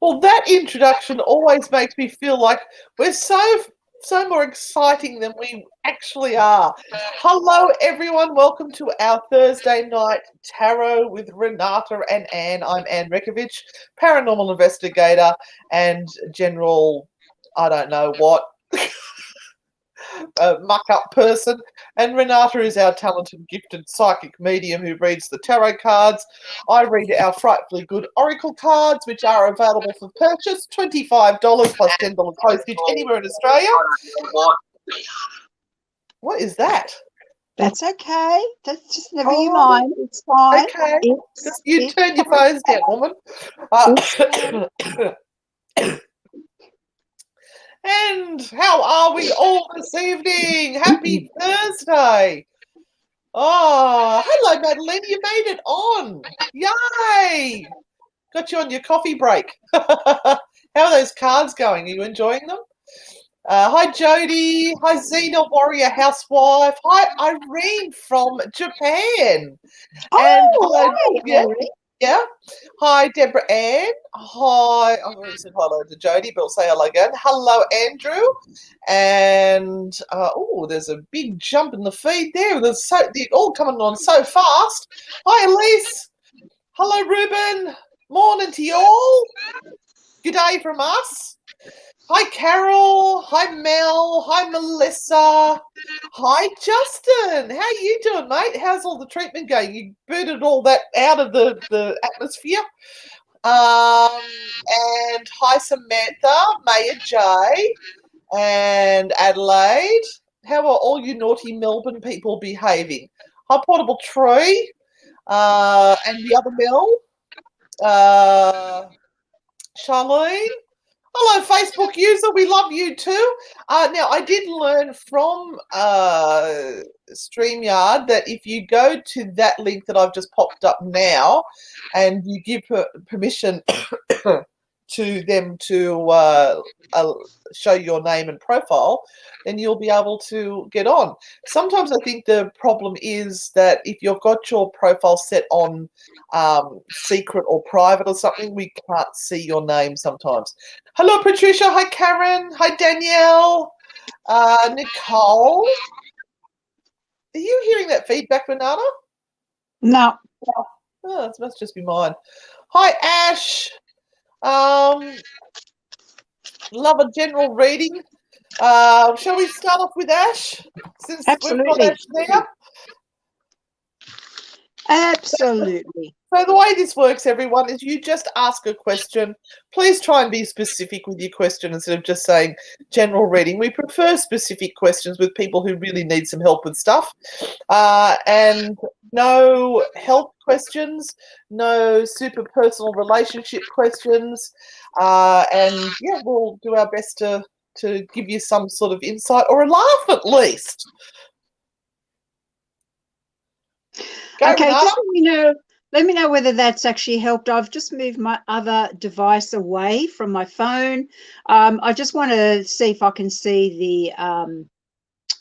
Well, that introduction always makes me feel like we're so more exciting than we actually are. Hello, everyone. Welcome to our Thursday night tarot with Renata and Anne. I'm Anne Rekovich, paranormal investigator and general, I don't know what, muck-up person. And Renata is our talented, gifted psychic medium who reads the tarot cards. I read our frightfully good oracle cards, which are available for purchase, $25 plus $10 postage anywhere in Australia. What is that? That's okay. That's just never you mind. It's fine. Okay. Just you turn your phones down, woman. And how are we all this evening? Happy Thursday. Oh, hello, Madeline. You made it on. Yay. Got you on your coffee break. How are those cards going? Are you enjoying them? Hi, Jody. Hi, Xena Warrior Housewife. Hi, Irene from Japan. Oh, and hello, hi, yeah. Hi, Deborah Ann. Hi. I've already said hello to Jody, but I'll say hello again. Hello, Andrew. And there's a big jump in the feed there. They're all coming on so fast. Hi, Elise. Hello, Ruben. Morning to you all. Good day from us. Hi, Carol. Hi, Mel. Hi, Melissa. Hi, Justin. How you doing, mate? How's all the treatment going? You booted all that out of the atmosphere. And hi, Samantha, Maya J, and Adelaide. How are all you naughty Melbourne people behaving? Hi, Portable Tree, and the other Mel, Charlene. Hello, Facebook user. We love you too. Now, I did learn from StreamYard that if you go to that link that I've just popped up now and you give permission to them to show your name and profile, then you'll be able to get on. Sometimes I think the problem is that if you've got your profile set on secret or private or something, we can't see your name sometimes. Hello, Patricia. Hi, Karen. Hi, Danielle. Nicole. Are you hearing that feedback, Renata? No. Oh, it must just be mine. Hi, Ash. Love a general reading. Shall we start off with Ash? Since Absolutely. we've got Ash there. Absolutely. So the way this works, everyone, is you just ask a question. Please try and be specific with your question instead of just saying general reading. We prefer specific questions with people who really need some help with stuff. And no health questions, no super personal relationship questions. And yeah, we'll do our best to give you some sort of insight or a laugh at least. Go, okay, Renata. just let me know whether that's actually helped. I've just moved my other device away from my phone. I just want to see if I can see the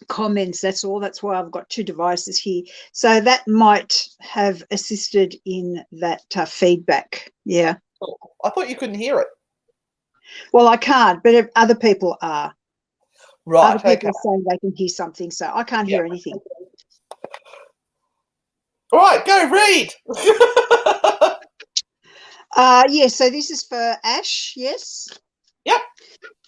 comments. That's all. That's why I've got two devices here. So that might have assisted in that feedback. Yeah. I thought you couldn't hear it. Well, I can't, but if other people are. Right. Other people are saying they can hear something, so I can't hear anything. All right, go read. Yes, so this is for Ash, yes? Yep.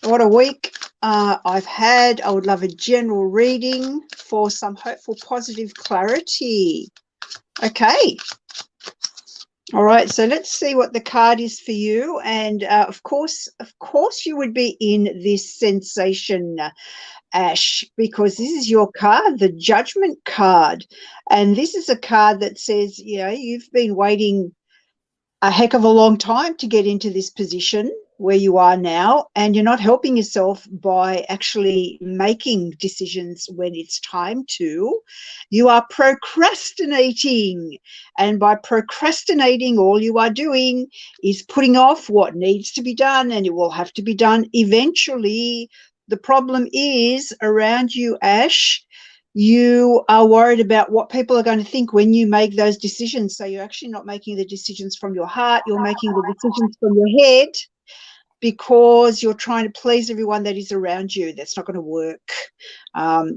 What a week I've had. I would love a general reading for some hopeful positive clarity. Okay. All right, so let's see what the card is for you. And of course, you would be in this sensation, Ash, because this is your card, the Judgment card. And this is a card that says, you know, you've been waiting a heck of a long time to get into this position where you are now, and you're not helping yourself by actually making decisions when it's time to. You are procrastinating, and by procrastinating, all you are doing is putting off what needs to be done, and it will have to be done eventually. The problem is around you, Ash. You are worried about what people are going to think when you make those decisions. So you're actually not making the decisions from your heart. You're making the decisions from your head. because you're trying to please everyone that is around you. That's not going to work.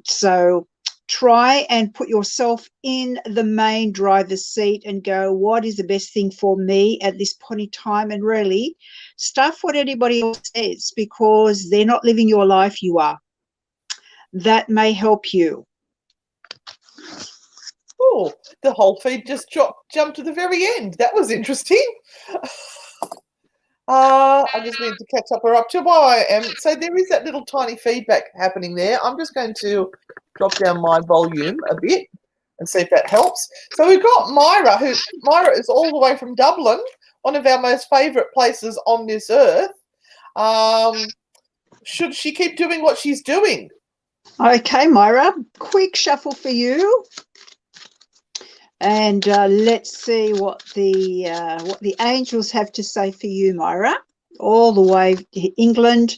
So try and put yourself in the main driver's seat and go, what is the best thing for me at this point in time? And really stuff what anybody else says, because they're not living your life, you are. That may help you. Oh, the whole feed just jumped to the very end. That was interesting. I just need to catch up. We're up to where I am. So there is that little tiny feedback happening there. I'm just going to drop down my volume a bit and see if that helps. So we've got Myra, Myra is all the way from Dublin, one of our most favourite places on this earth. Should she keep doing what she's doing? Okay, Myra, quick shuffle for you. And let's see what the angels have to say for you, Myra, all the way to England.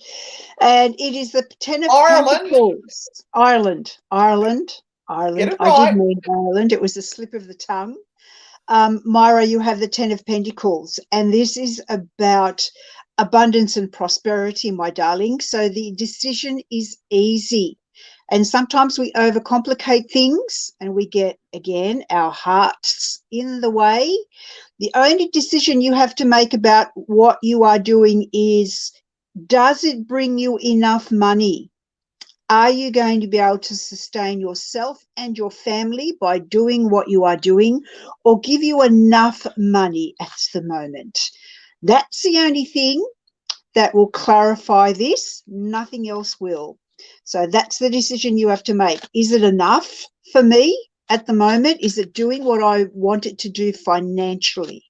And it is the Ten of Pentacles. Ireland. Get it right. I did mean Ireland. It was a slip of the tongue. Myra, you have the Ten of Pentacles, and this is about abundance and prosperity, my darling. So the decision is easy. And sometimes we overcomplicate things and we get, again, our hearts in the way. The only decision you have to make about what you are doing is, does it bring you enough money? Are you going to be able to sustain yourself and your family by doing what you are doing, or give you enough money at the moment? That's the only thing that will clarify this. Nothing else will. So that's the decision you have to make. Is it enough for me at the moment? Is it doing what I want it to do financially?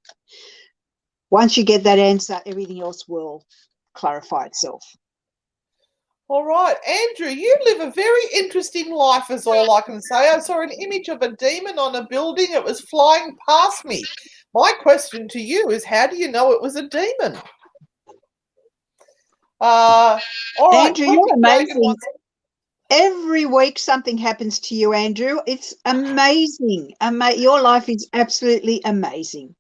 Once you get that answer, everything else will clarify itself. All right, Andrew, you live a very interesting life, is all I can say. I saw an image of a demon on a building. It was flying past me. My question to you is, how do you know it was a demon? All right, Andrew, you're amazing. Every week something happens to you, Andrew. It's amazing. Your life is absolutely amazing.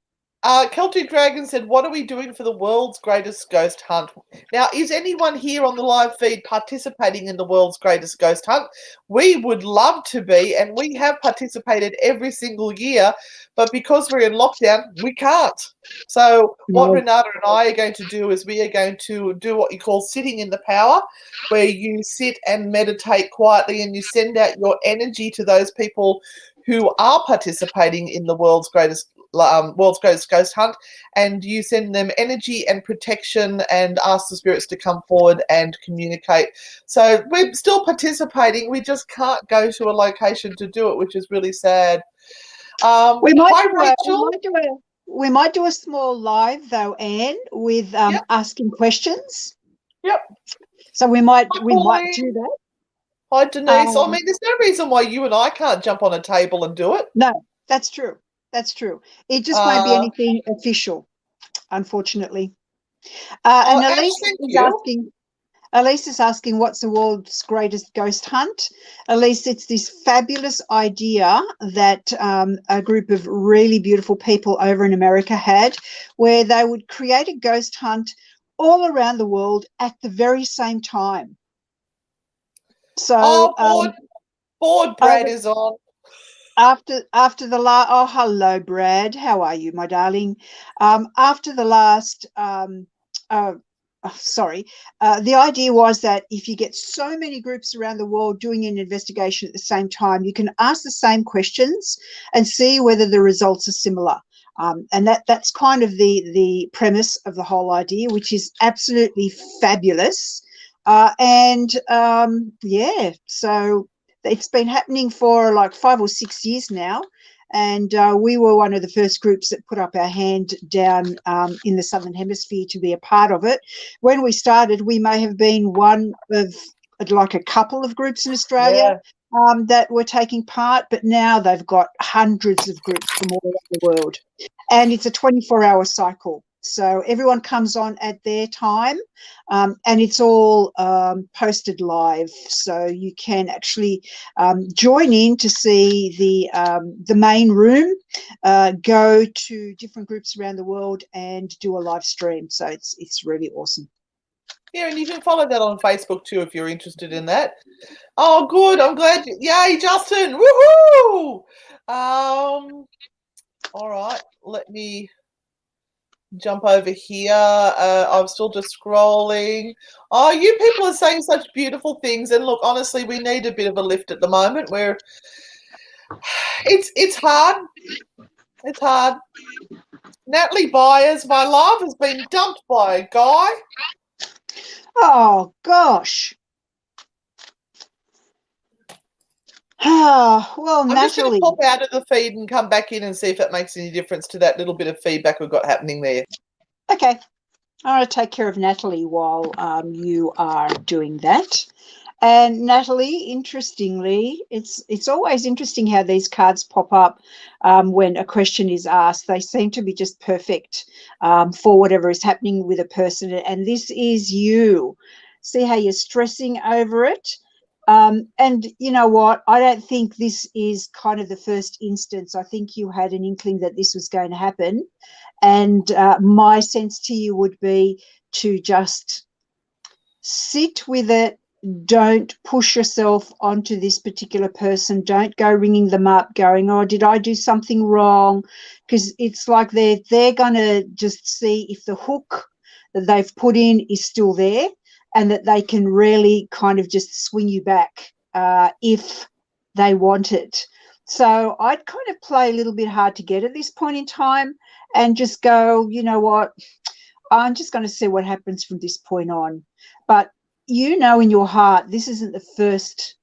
Celtic Dragon said, what are we doing for the world's greatest ghost hunt? Now, is anyone here on the live feed participating in the world's greatest ghost hunt? We would love to be, and we have participated every single year, but because we're in lockdown, we can't. So what Renata and I are going to do is we are going to do what you call sitting in the power, where you sit and meditate quietly and you send out your energy to those people who are participating in the world's greatest ghost hunt, and you send them energy and protection and ask the spirits to come forward and communicate. So we're still participating, we just can't go to a location to do it, which is really sad. We might do a small live though, Anne, with asking questions. Yep. So we might do that. Hi Denise. I mean, there's no reason why you and I can't jump on a table and do it. No, that's true. That's true. It just won't be anything official, unfortunately. And Elise is asking, what's the world's greatest ghost hunt? Elise, it's this fabulous idea that a group of really beautiful people over in America had, where they would create a ghost hunt all around the world at the very same time. So, board Brad is on. After the last, hello Brad, how are you, my darling? After the last, the idea was that if you get so many groups around the world doing an investigation at the same time, you can ask the same questions and see whether the results are similar. And that's kind of the premise of the whole idea, which is absolutely fabulous. So it's been happening for like 5 or 6 years now, and we were one of the first groups that put up our hand down in the Southern Hemisphere to be a part of it. When we started, we may have been one of like a couple of groups in Australia that were taking part, but now they've got hundreds of groups from all around the world, and it's a 24-hour cycle. So everyone comes on at their time, and it's all posted live. So you can actually join in to see the main room, go to different groups around the world and do a live stream. So it's really awesome. Yeah, and you can follow that on Facebook too if you're interested in that. Oh, good. I'm glad. Yay, Justin. Woohoo! All right. Let me jump over here. I'm still just scrolling. Oh, you people are saying such beautiful things. And look, honestly, we need a bit of a lift at the moment. Where it's hard. It's hard. Natalie Byers, my love, has been dumped by a guy. Oh, gosh. Well, I'm just going to Natalie. pop out of the feed and come back in and see if it makes any difference to that little bit of feedback we've got happening there. Okay. I'm going to take care of Natalie while you are doing that. And Natalie, interestingly, it's always interesting how these cards pop up when a question is asked. They seem to be just perfect for whatever is happening with a person. And this is you. See how you're stressing over it? And you know what? I don't think this is kind of the first instance. I think you had an inkling that this was going to happen. And my sense to you would be to just sit with it. Don't push yourself onto this particular person. Don't go ringing them up going, oh, did I do something wrong? Because it's like they're going to just see if the hook that they've put in is still there, and that they can really kind of just swing you back if they want it. So I'd kind of play a little bit hard to get at this point in time and just go, you know what, I'm just going to see what happens from this point on. But you know in your heart this isn't the first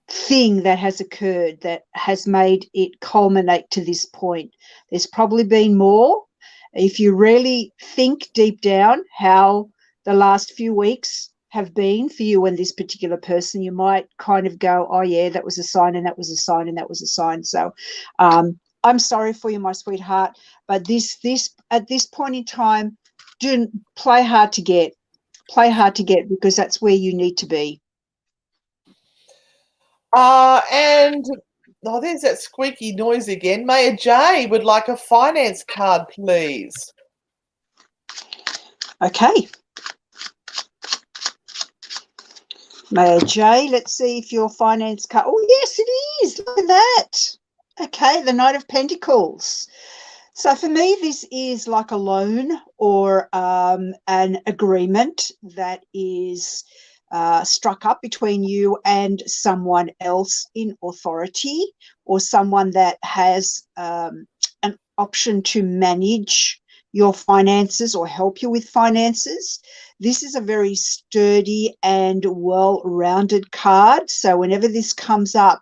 thing that has occurred that has made it culminate to this point. There's probably been more. If you really think deep down how the last few weeks have been for you and this particular person, you might kind of go, oh yeah, that was a sign, and that was a sign, and that was a sign. So I'm sorry for you, my sweetheart, but this at this point in time, do play hard to get. Play hard to get, because that's where you need to be. And there's that squeaky noise again. Mayor J would like a finance card, please. Okay. Mayor J, let's see if your finance card. Oh, yes, it is. Look at that. Okay, the Knight of Pentacles. So for me, this is like a loan or an agreement that is struck up between you and someone else in authority, or someone that has an option to manage your finances or help you with finances. This is a very sturdy and well-rounded card. So whenever this comes up,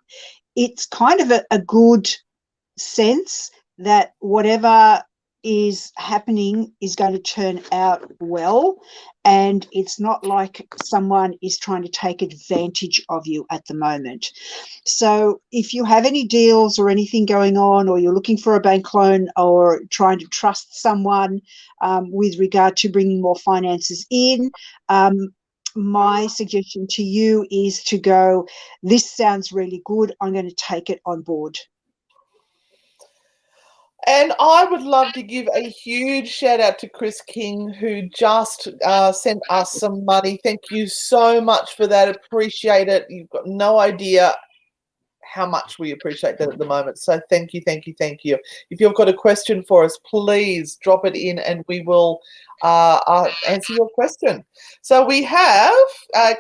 it's kind of a good sense that whatever is happening is going to turn out well, and it's not like someone is trying to take advantage of you at the moment. So if you have any deals or anything going on, or you're looking for a bank loan, or trying to trust someone with regard to bringing more finances in, my suggestion to you is to go, this sounds really good, I'm going to take it on board. And I would love to give a huge shout out to Chris King, who just sent us some money. Thank you so much for that. Appreciate it. You've got no idea how much we appreciate that at the moment. So thank you, thank you, thank you. If you've got a question for us, please drop it in and we will answer your question. So we have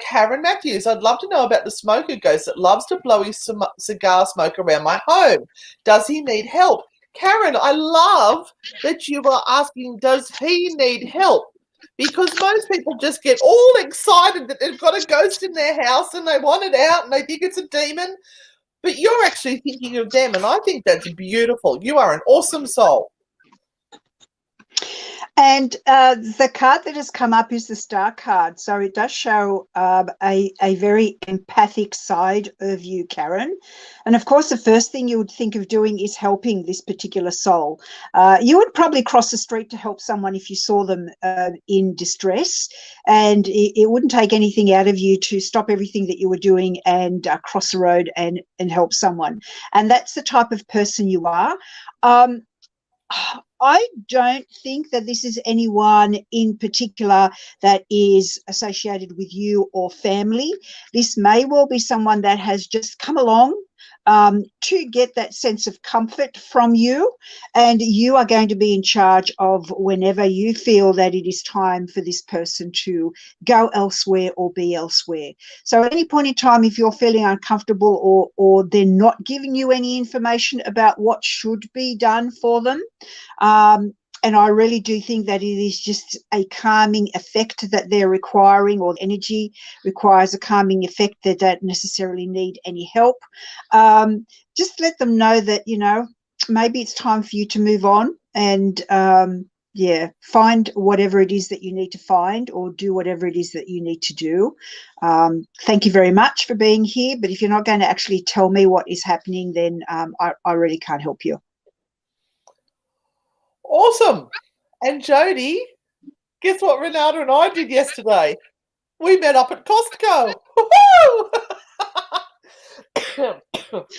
Karen Matthews. I'd love to know about the smoker ghost that loves to blow his cigar smoke around my home. Does he need help? Karen, I love that you are asking, does he need help? Because most people just get all excited that they've got a ghost in their house and they want it out and they think it's a demon. But you're actually thinking of them, and I think that's beautiful. You are an awesome soul. And the card that has come up is the Star card. So it does show a very empathic side of you, Karen. And of course, the first thing you would think of doing is helping this particular soul. You would probably cross the street to help someone if you saw them in distress. And it wouldn't take anything out of you to stop everything that you were doing and cross the road and help someone. And that's the type of person you are. I don't think that this is anyone in particular that is associated with you or family. This may well be someone that has just come along to get that sense of comfort from you, and you are going to be in charge of whenever you feel that it is time for this person to go elsewhere or be elsewhere. So at any point in time, if you're feeling uncomfortable or they're not giving you any information about what should be done for them, and I really do think that it is just a calming effect that they're requiring, or energy requires a calming effect. They don't necessarily need any help. Just let them know that, maybe it's time for you to move on and, find whatever it is that you need to find, or do whatever it is that you need to do. Thank you very much for being here. But if you're not going to actually tell me what is happening, then I really can't help you. Awesome. And Jody, guess what Renata and I did yesterday? We met up at Costco.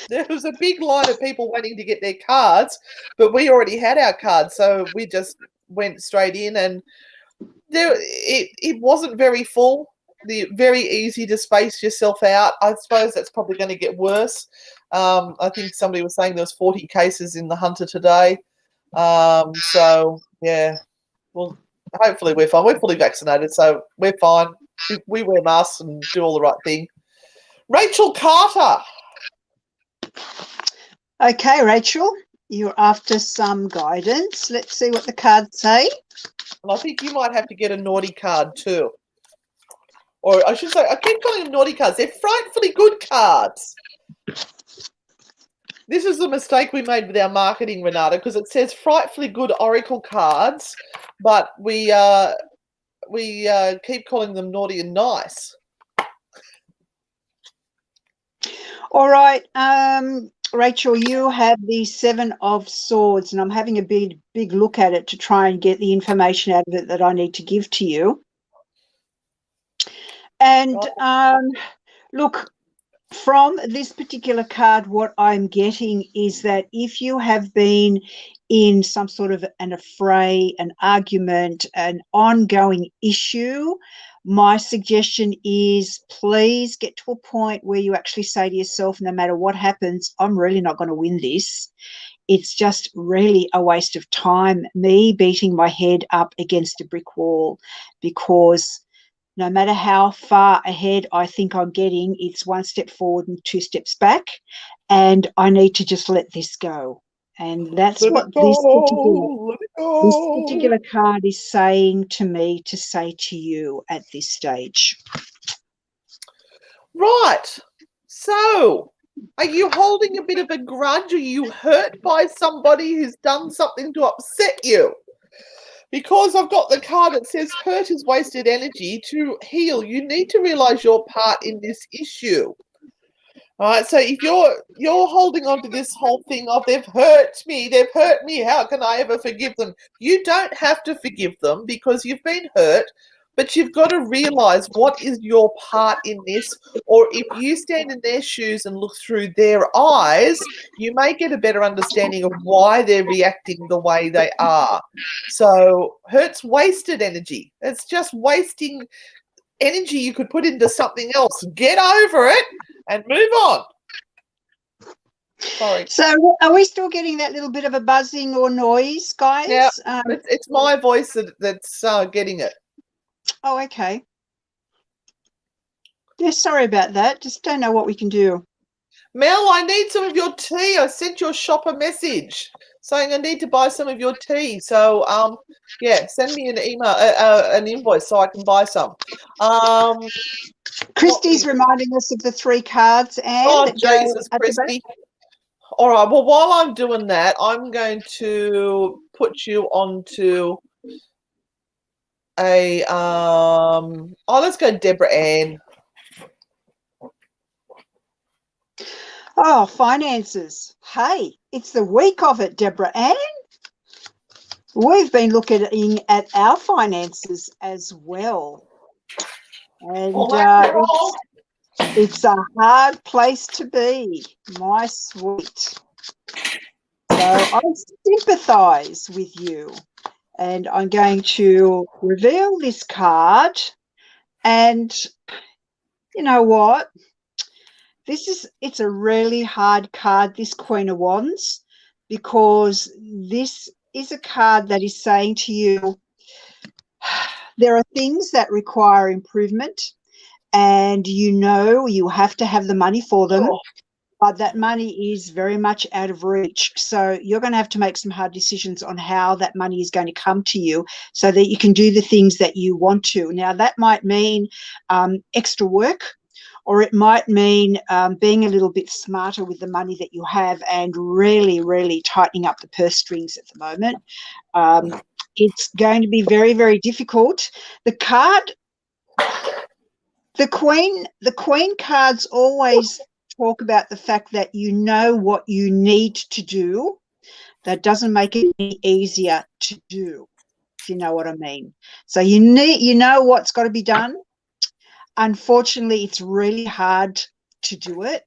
There was a big line of people waiting to get their cards, but we already had our cards, so we just went straight in, and it wasn't very full. Very easy to space yourself out. I suppose that's probably going to get worse. I think somebody was saying there was 40 cases in the Hunter today. So yeah, well, hopefully we're fine. We're fully vaccinated, so we're fine. We wear masks and do all the right thing. Rachel Carter. Okay, Rachel, you're after some guidance. Let's see what the cards say. And I think you might have to get a naughty card too. Or I should say, I keep calling them naughty cards. They're frightfully good cards. This is the mistake we made with our marketing, Renata, because it says frightfully good oracle cards, but we keep calling them naughty and nice. All right, Rachel, you have the Seven of Swords, and I'm having a big look at it to try and get the information out of it that I need to give to you. And look, from this particular card, what I'm getting is that if you have been in some sort of an affray, an argument, an ongoing issue, my suggestion is please get to a point where you actually say to yourself, no matter what happens, I'm really not going to win this. It's just really a waste of time, me beating my head up against a brick wall, because no matter how far ahead I think I'm getting, it's one step forward and two steps back, and I need to just let this go. And that's what this particular card is saying to me to say to you at this stage. Right. So, are you holding a bit of a grudge? Are you hurt by somebody who's done something to upset you? Because I've got the card that says hurt is wasted energy. To heal, you need to realize your part in this issue. All right, so if you're holding on to this whole thing of they've hurt me, how can I ever forgive them? You don't have to forgive them because you've been hurt, but you've got to realize what is your part in this, or if you stand in their shoes and look through their eyes, you may get a better understanding of why they're reacting the way they are. So hurt's wasted energy. It's just wasting energy you could put into something else. Get over it and move on. Sorry. So are we still getting that little bit of a buzzing or noise, guys? Yeah, it's my voice that's getting it. Oh, okay. Yeah, sorry about that. Just don't know what we can do. Mel, I need some of your tea. I sent your shop a message saying I need to buy some of your tea. So, yeah, send me an email, an invoice so I can buy some. Christy's reminding us of the 3 cards, and oh, Jesus, Christy. All right, well, while I'm doing that, I'm going to put you onto a, let's go Deborah Ann. Oh, finances. Hey, it's the week of it, Deborah Ann. We've been looking at our finances as well. And it's a hard place to be, my sweet. I sympathize with you. And I'm going to reveal this card. And you know what? It's a really hard card, this Queen of Wands, because this is a card that is saying to you, there are things that require improvement, and you have to have the money for them. Oh. But that money is very much out of reach. So you're going to have to make some hard decisions on how that money is going to come to you so that you can do the things that you want to. Now, that might mean extra work, or it might mean being a little bit smarter with the money that you have and really, really tightening up the purse strings at the moment. It's going to be very, very difficult. The Queen cards always talk about the fact that you know what you need to do. That doesn't make it any easier to do, if you know what I mean. So you know what's got to be done. Unfortunately, it's really hard to do it.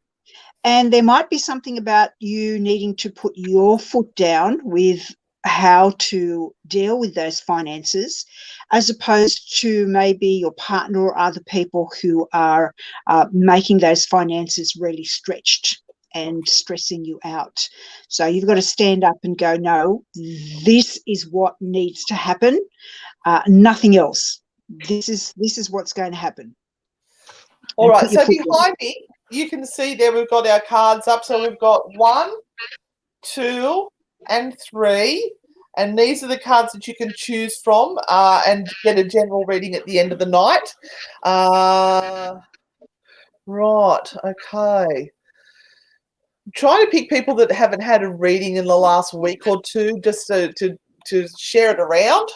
And there might be something about you needing to put your foot down with how to deal with those finances, as opposed to maybe your partner or other people who are making those finances really stretched and stressing you out. So you've got to stand up and go, no, this is what needs to happen, nothing else. This is what's going to happen. All right, so behind me, you can see there we've got our cards up. So we've got 1, 2, and 3. And these are the cards that you can choose from and get a general reading at the end of the night. Right, okay. Try to pick people that haven't had a reading in the last week or two, just to share it around.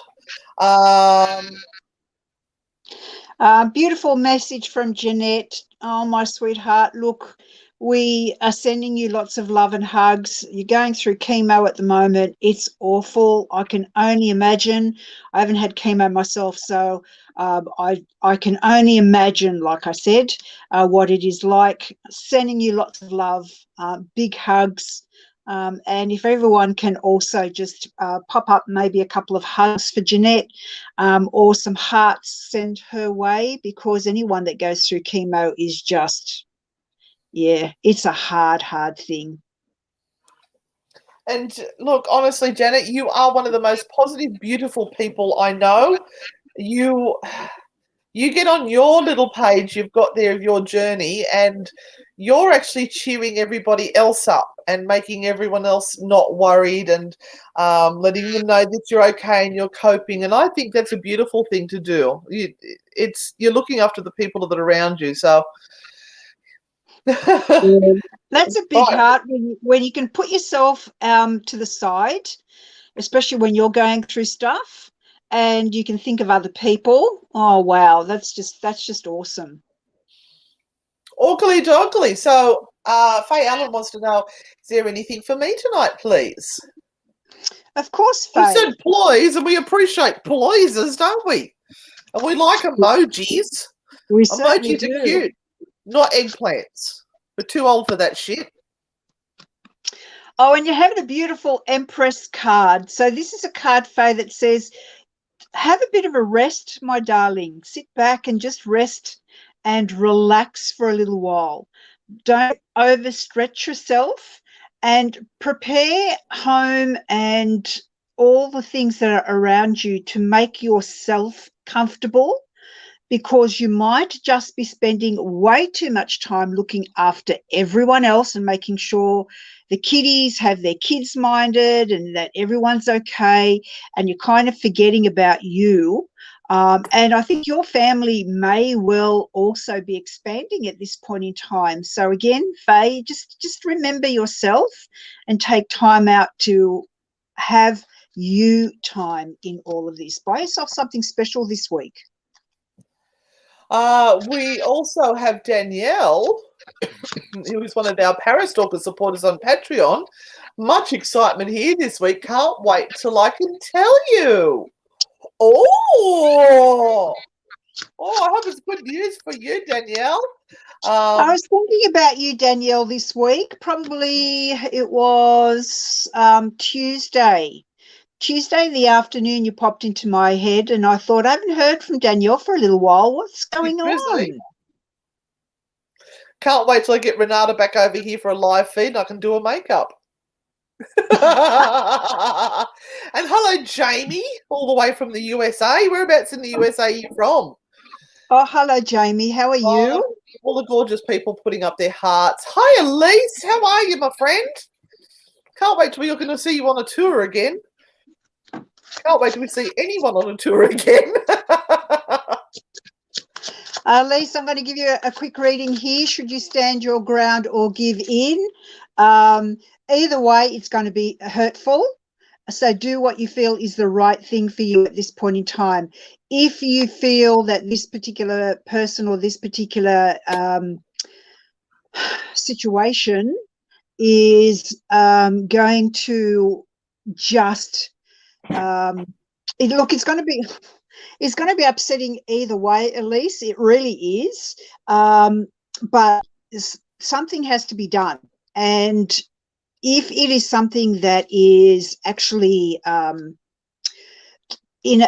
Beautiful message from Jeanette. Oh, my sweetheart, look, we are sending you lots of love and hugs. You're going through chemo at the moment. It's awful. I can only imagine. I haven't had chemo myself, so I can only imagine, like I said, what it is like. Sending you lots of love, big hugs. And if everyone can also just pop up maybe a couple of hugs for Jeanette, or some hearts sent her way, because anyone that goes through chemo is just, yeah, it's a hard thing. And look, honestly, Janet, you are one of the most positive, beautiful people I know. You get on your little page you've got there of your journey, and you're actually cheering everybody else up and making everyone else not worried, and letting them know that you're okay and you're coping. And I think that's a beautiful thing to do. You're looking after the people that are around you. So that's a big heart when you can put yourself to the side, especially when you're going through stuff, and you can think of other people. Oh wow, that's just awesome. Oggly doggly. So Faye Allen wants to know, is there anything for me tonight, please? Of course, Faye. We said please, and we appreciate pleases, don't we? And we like emojis. We certainly Emojis do. are cute, not eggplants. We're too old for that shit. Oh, and you're having a beautiful Empress card. So this is a card, Faye, that says, have a bit of a rest, my darling. Sit back and just rest and relax for a little while. Don't overstretch yourself, and prepare home and all the things that are around you to make yourself comfortable, because you might just be spending way too much time looking after everyone else and making sure the kiddies have their kids minded and that everyone's okay, and you're kind of forgetting about you. And I think your family may well also be expanding at this point in time. So again, Faye, just remember yourself and take time out to have you time in all of this. Buy yourself something special this week. We also have Danielle, who is one of our Parastalker supporters on Patreon. Much excitement here this week. Can't wait till I can tell you. Oh, Oh, I hope it's good news for you, Danielle. I was thinking about you, Danielle, this week. Probably it was Tuesday. Tuesday in the afternoon, you popped into my head, and I thought, I haven't heard from Danielle for a little while. What's going on? Can't wait till I get Renata back over here for a live feed and I can do her makeup. And hello, Jamie, all the way from the USA. Whereabouts in the USA are you from? Oh, hello, Jamie. How are you? All the gorgeous people putting up their hearts. Hi, Elise. How are you, my friend? Can't wait till we're going to see you on a tour again. Can't wait till we see anyone on a tour again. Lisa, I'm going to give you a quick reading here. Should you stand your ground or give in? Either way, it's going to be hurtful. So do what you feel is the right thing for you at this point in time. If you feel that this particular person or this particular situation is going to just look, it's going to be upsetting either way, Elise. It really is. But something has to be done. And if it is something that is actually in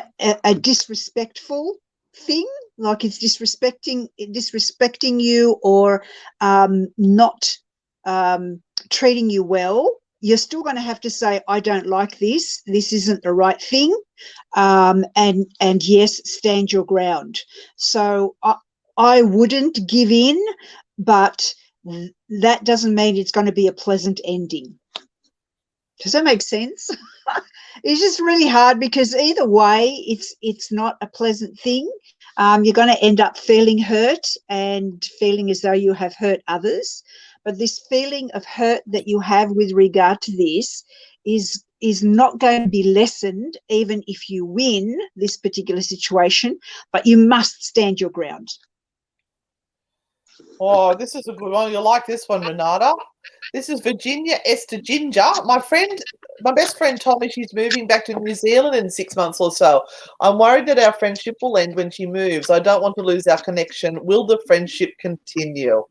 a disrespectful thing, like it's disrespecting you or not treating you well, you're still going to have to say, I don't like this. This isn't the right thing. And yes, stand your ground. So I wouldn't give in, but that doesn't mean it's going to be a pleasant ending. Does that make sense? It's just really hard because either way, it's not a pleasant thing. You're going to end up feeling hurt and feeling as though you have hurt others. But this feeling of hurt that you have with regard to this is not going to be lessened even if you win this particular situation, but you must stand your ground. Oh, this is a good one. You'll like this one, Renata. This is Virginia Esther Ginger. My best friend told me she's moving back to New Zealand in 6 months or so. I'm worried that our friendship will end when she moves. I don't want to lose our connection. Will the friendship continue?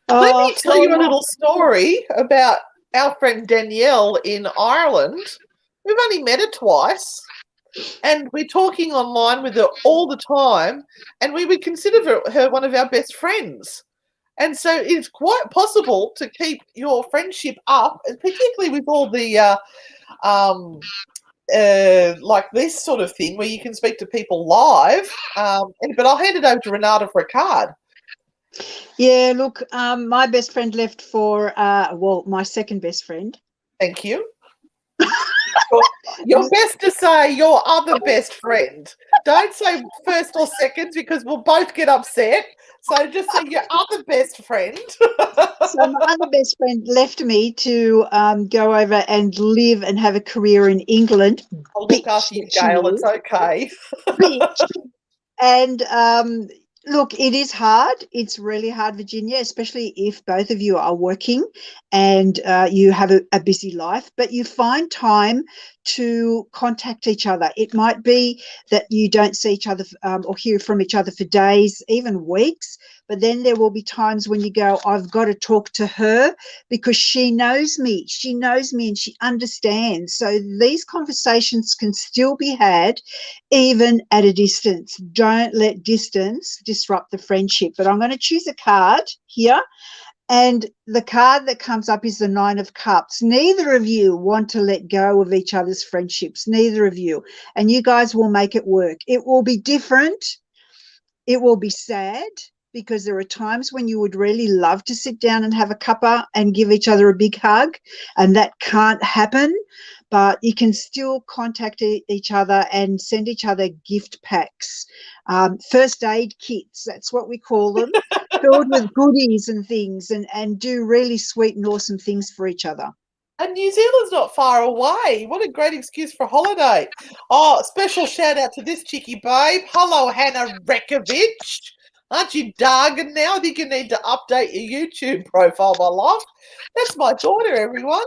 Let me tell you a little story about our friend Danielle in Ireland. We've only met her twice. And we're talking online with her all the time, and we would consider her one of our best friends. And so it's quite possible to keep your friendship up, and particularly with all the like this sort of thing where you can speak to people live. But I'll hand it over to Renata for a card. Yeah, look, my best friend left for, my second best friend. Thank you. You're best to say your other best friend. Don't say first or second because we'll both get upset. So just say your other best friend. So my other best friend left me to go over and live and have a career in England. I'll look after you, Gail. It's okay. Bitch. And look, it is hard. It's really hard, Virginia, especially if both of you are working and you have a busy life, but you find time to contact each other. It might be that you don't see each other or hear from each other for days, even weeks, but then there will be times when you go, I've got to talk to her because she knows me. She knows me and she understands. So these conversations can still be had even at a distance. Don't let distance disrupt the friendship. But I'm going to choose a card here. And the card that comes up is the Nine of Cups. Neither of you want to let go of each other's friendships. Neither of you. And you guys will make it work. It will be different. It will be sad because there are times when you would really love to sit down and have a cuppa and give each other a big hug, and that can't happen. But you can still contact each other and send each other gift packs, first aid kits, that's what we call them, filled with goodies and things, and do really sweet and awesome things for each other. And New Zealand's not far away. What a great excuse for a holiday. Oh, special shout out to this chickie babe. Hello, Hannah Rekovich. Aren't you dargan now? I think you need to update your YouTube profile, my love. That's my daughter, everyone.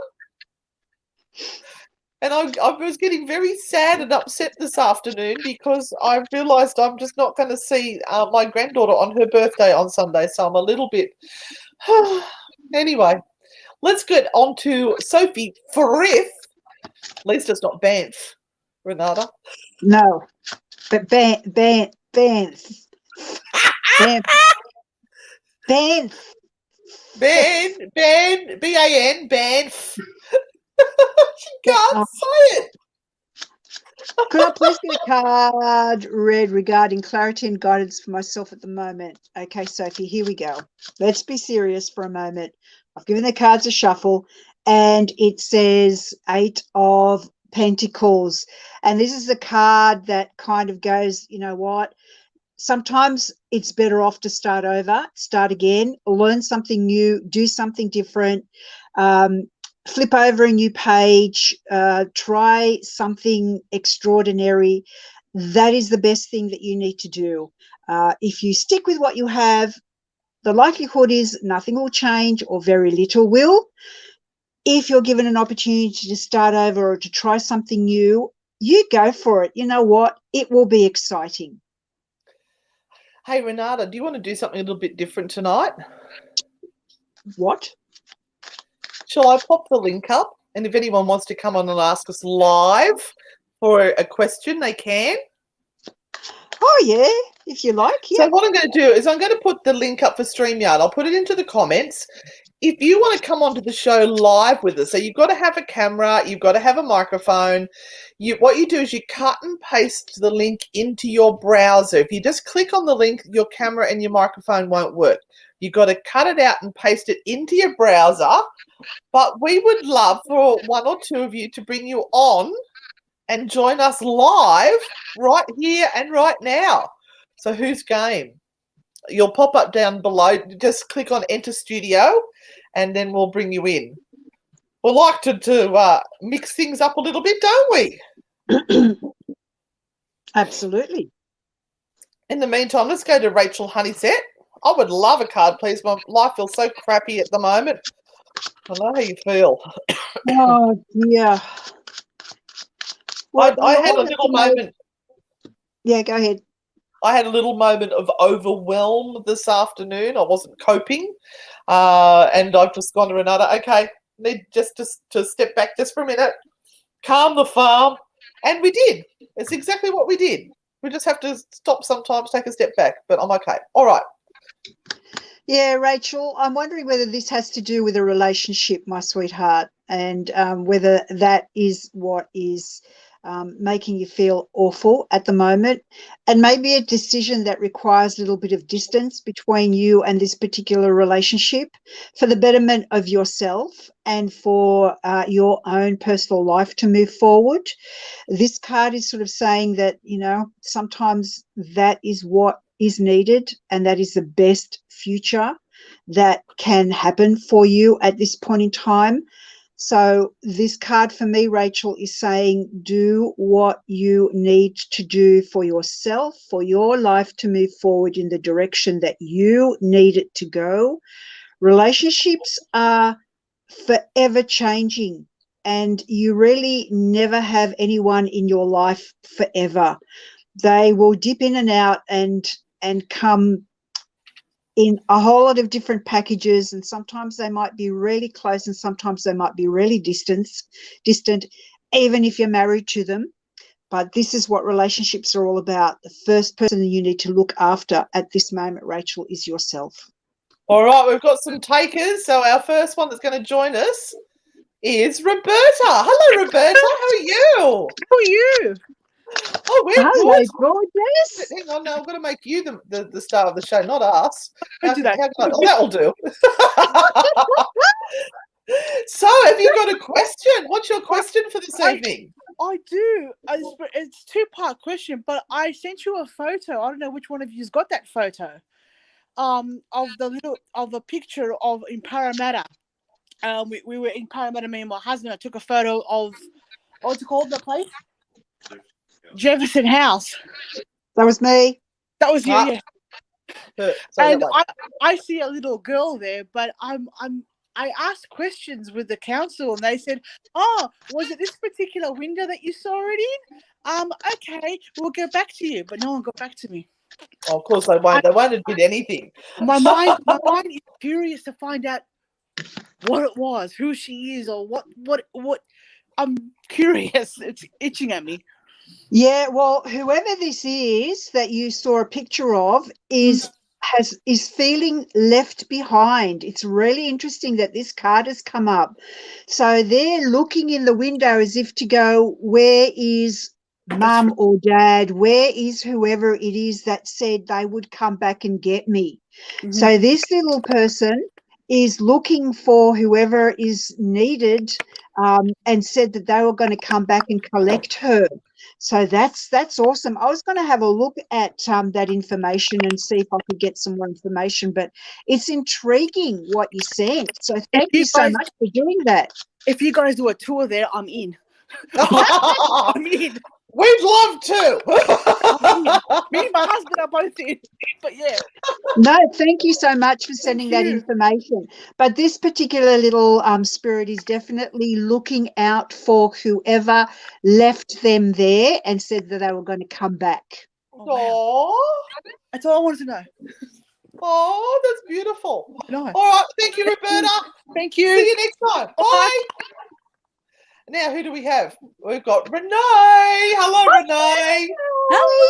And I was getting very sad and upset this afternoon because I realised I'm just not going to see my granddaughter on her birthday on Sunday. So I'm a little bit... Anyway, let's get on to Sophie Frith. At least it's not Banff, Renata. No, but Banff. Banff. B-A-N, Banff. She can't say it. Could I please get a card read regarding clarity and guidance for myself at the moment? Okay, Sophie, here we go. Let's be serious for a moment. I've given the cards a shuffle, and it says 8 of Pentacles. And this is the card that kind of goes, you know what? Sometimes it's better off to start over, start again, learn something new, do something different, flip over a new page, try something extraordinary. That is the best thing that you need to do. If you stick with what you have, the likelihood is nothing will change or very little will. If you're given an opportunity to start over or to try something new, you go for it. You know what? It will be exciting. Hey, Renata, do you want to do something a little bit different tonight? What? Shall I pop the link up? And if anyone wants to come on and ask us live for a question, they can. Oh, yeah, if you like. Yeah. So what I'm going to do is I'm going to put the link up for StreamYard. I'll put it into the comments. If you want to come onto the show live with us, so you've got to have a camera, you've got to have a microphone. What you do is you cut and paste the link into your browser. If you just click on the link, your camera and your microphone won't work. You've got to cut it out and paste it into your browser. But we would love for one or two of you to bring you on and join us live right here and right now. So who's game? You'll pop up down below. Just click on Enter Studio, and then we'll bring you in. We like to mix things up a little bit, don't we? Absolutely. In the meantime, let's go to Rachel Honeysett. I would love a card, please. My life feels so crappy at the moment. I know how you feel. Oh, yeah. Well, I had a little moment. Yeah, go ahead. I had a little moment of overwhelm this afternoon. I wasn't coping. And I've just gone to Renata. Okay, need just to step back just for a minute. Calm the farm. And we did. It's exactly what we did. We just have to stop sometimes, take a step back. But I'm okay. All right. Yeah, Rachel, I'm wondering whether this has to do with a relationship, my sweetheart, and whether that is what is making you feel awful at the moment, and maybe a decision that requires a little bit of distance between you and this particular relationship for the betterment of yourself and for your own personal life to move forward. This card is sort of saying that, you know, sometimes that is what is needed, and that is the best future that can happen for you at this point in time. So this card for me, Rachel, is saying do what you need to do for yourself, for your life to move forward in the direction that you need it to go. Relationships are forever changing, and you really never have anyone in your life forever. They will dip in and out and come in a whole lot of different packages, and sometimes they might be really close and sometimes they might be really distant, even if you're married to them. But this is what relationships are all about. The first person you need to look after at this moment, Rachel, is yourself. All right, we've got some takers. So our first one that's going to join us is Roberta. Hello, Roberta. How are you? How are you? Oh, we're Hello, good. gorgeous. Hang on, now I've got to make you the star of the show, not us. Do that. That'll do. So, have you got a question? What's your question for this evening? I do. It's a two-part question, but I sent you a photo. I don't know which one of you's got that photo. Of a picture of in Parramatta. We were in Parramatta, me and my husband. I took a photo of what's it called, the place? Jefferson House. That was me. That was you, yeah. So And I see a little girl there, but I asked questions with the council, and they said, "Oh, was it this particular window that you saw it in? Okay, we'll get back to you." But no one got back to me. Oh, of course they won't. They won't admit anything. My mind is curious to find out what it was, who she is, or what. I'm curious. It's itching at me. Yeah, well, whoever this is that you saw a picture of is feeling left behind. It's really interesting that this card has come up. So they're looking in the window as if to go, where is mum or dad? Where is whoever it is that said they would come back and get me? So this little person is looking for whoever is needed, and said that they were going to come back and collect her. So that's awesome. I was going to have a look at that information and see if I could get some more information, but it's intriguing what you sent. So thank you so much for doing that. If you guys do a tour there, I'm in. I'm in. We'd love to. Me and my husband are both in. But yeah. No, thank you so much for sending that information. But this particular little spirit is definitely looking out for whoever left them there and said that they were going to come back. Oh, that's all I wanted to know. Oh, that's beautiful. No. All right, thank you, Roberta. Thank you. See you next time. Bye. Now, who do we have? We've got Renee. Hello, Renee. Hello.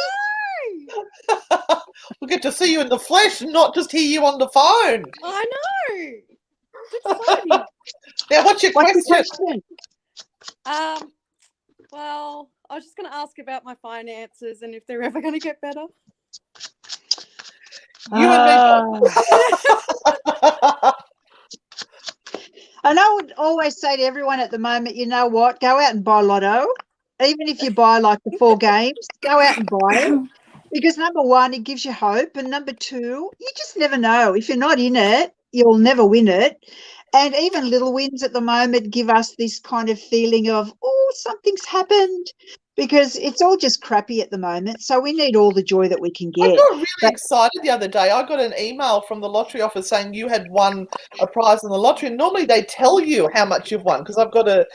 We'll get to see you in the flesh and not just hear you on the phone. I know. It's exciting. Now, what's your question? Well, I was just going to ask about my finances and if they're ever going to get better. You and me. And I would always say to everyone at the moment, you know what, go out and buy lotto. Even if you buy like the 4 games, go out and buy it. Because number one, it gives you hope. And number two, you just never know. If you're not in it, you'll never win it. And even little wins at the moment give us this kind of feeling of, oh, something's happened. Because it's all just crappy at the moment. So we need all the joy that we can get. I got really excited the other day. I got an email from the lottery office saying you had won a prize in the lottery. And normally they tell you how much you've won because I've got a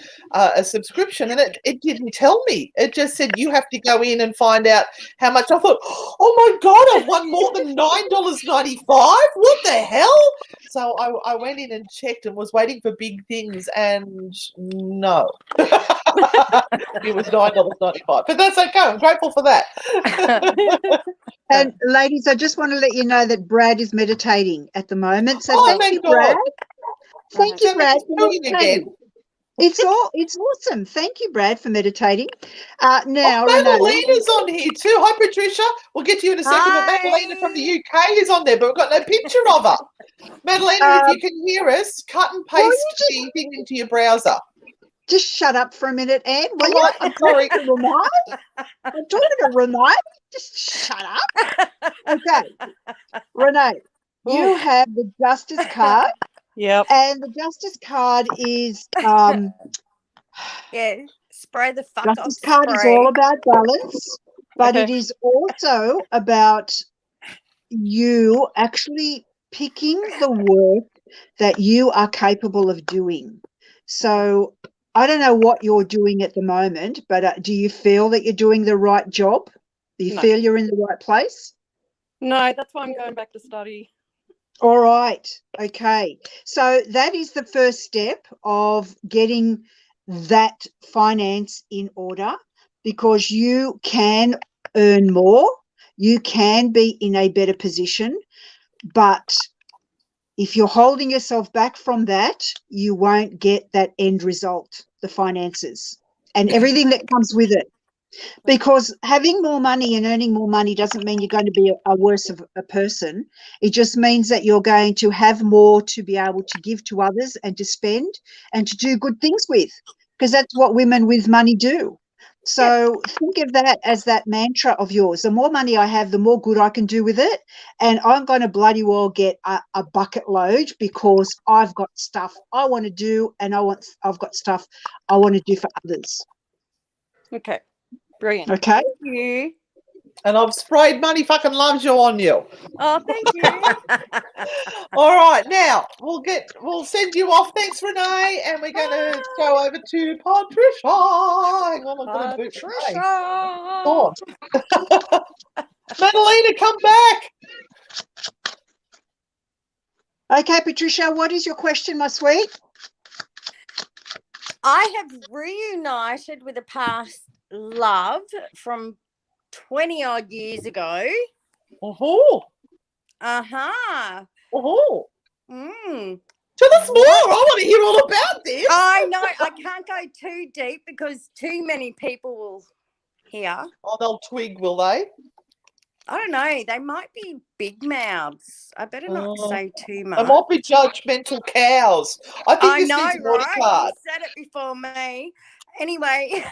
subscription, and it didn't tell me. It just said you have to go in and find out how much. I thought, oh my God, I've won more than $9.95. What the hell? So I went in and checked and was waiting for big things, and no. It was $9.95, but that's okay. I'm grateful for that. And ladies, I just want to let you know that Brad is meditating at the moment. So thank you, God. Brad. Thank you, Brad, for Again. meditating. It's awesome. Thank you, Brad, for meditating. Now, Madalena's on here too. Hi, Patricia. We'll get to you in a second. Hi. But Madalena from the UK is on there, but we've got no picture of her. Madalena, if you can hear us, cut and paste the thing into your browser. Just shut up for a minute, Anne. Will Right, you? I'm sorry. I'm talking to Renee. Just shut up. Okay. Renee, you have the Justice card. Yep. And the Justice card is Yeah. Spray the fuck Justice off card is spray. all about balance, but Okay. it is also about you actually picking the work that you are capable of doing. So I don't know what you're doing at the moment, but do you feel that you're doing the right job? Do you feel you're in the right place? No, that's why I'm going back to study. All right. Okay. So that is the first step of getting that finance in order, because you can earn more. You can be in a better position, but if you're holding yourself back from that, you won't get that end result, the finances and everything that comes with it. Because having more money and earning more money doesn't mean you're going to be a worse of a person. It just means that you're going to have more to be able to give to others and to spend and to do good things with, because that's what women with money do. So think of that as that mantra of yours. The more money I have, the more good I can do with it. And I'm going to bloody well get a bucket load, because I've got stuff I want to do, and I've got stuff I want to do for others. Okay. Brilliant. Okay. Thank you. And I've sprayed Money Fucking Loves You on you. Oh, thank you. All right, now we'll send you off. Thanks, Renee, and we're going to go over to Patricia. Hang on, I'm going to boot Renee. Go on. Madalena, come back. Okay, Patricia, what is your question, my sweet? I have reunited with a past love from 20 odd years ago. Oh, Uh-huh. oh. Mm. Tell us more. I want to hear all about this. I know. I can't go too deep because too many people will hear. Oh, they'll twig, will they? I don't know. They might be big mouths. I better not say too much. They might be judgmental cows. I think this know, needs a naughty right? card. You said it before me. Anyway.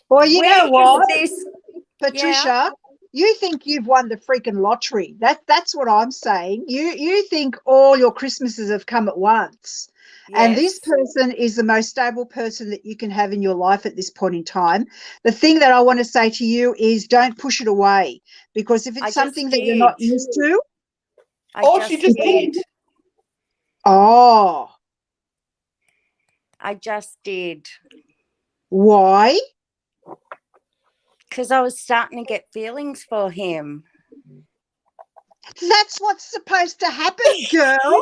Well, you know what, This? Patricia, you think you've won the freaking lottery. That's what I'm saying. You think all your Christmases have come at once. And this person is the most stable person that you can have in your life at this point in time. The thing that I want to say to you is don't push it away, because if it's something that you're not used to. She just did. Oh. I just did. Why? Because I was starting to get feelings for him. That's what's supposed to happen, girl. No,